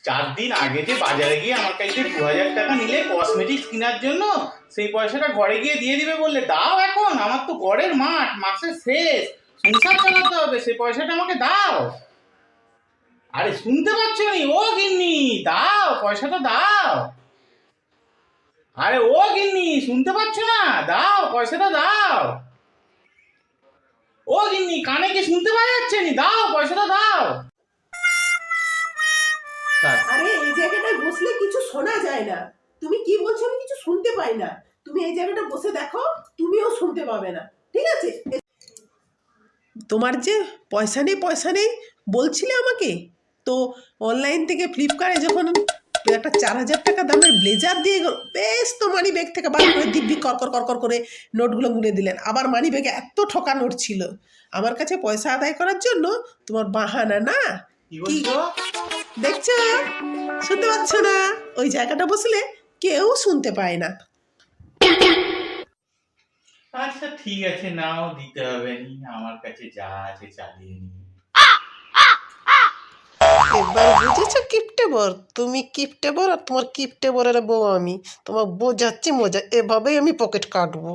4 দিন আগে যে বাজারে গিয়ে আমার কাছে 2000 টাকা নিলে কসমেটিক্স কেনার জন্য, সেই পয়সাটা ঘরে গিয়ে দিয়ে দিবে বললে, দাও এখন, আমার তো ঘরের মাসের শেষ, সংসার চালাতে হবে, সেই পয়সাটা আমাকে দাও। আরে শুনতে পাচ্ছ নি? ও গিন্নি, দাও পয়সাটা দাও। আরে ও গিন্নি, শুনতে পাচ্ছ না? দাও পয়সাটা দাও। ও গিন্নি, কানে কি শুনতে পাওয়া যাচ্ছে নি? দাও পয়সাটা দাও। আরে এই জায়গাটায় বসলে কিছু শোনা যায় না। তুমি কি বলছো আমি কিছু শুনতে পাই না। তুমি এই জায়গাটা বসে দেখো, তুমিও শুনতে পাবে না, ঠিক আছে? তোমার যে পয়সা নেই বলছিলে আমাকে, তো অনলাইন থেকে ফ্লিপকার্টে যখন একটা 4000 টাকা দামের ব্লেজার দিয়ে গেল, বেশ তো মানি ব্যাগ থেকে বার করে দিব্যি কর করে নোটগুলো গুনে দিলেন। আবার মানি ব্যাগে এত ঠকা নোট ছিল। আমার কাছে পয়সা আদায় করার জন্য তোমার বাহানা না? কি দেখছো? শুনতে পাচ্ছ না? ওই জায়গাটা বসলে কেউ শুনতে পায় না। আচ্ছা ঠিক আছে, নাও, দিতে হবে নি, আমার কাছে যা আছে চালিয়ে নি। এবার বুঝেছো কিপটেবর? তুমি কিপটেবর আর তোমার কিপটেবরের বউ আমি। তোমার বোঝাচ্ছি মজা, এভাবেই আমি পকেট কাটবো।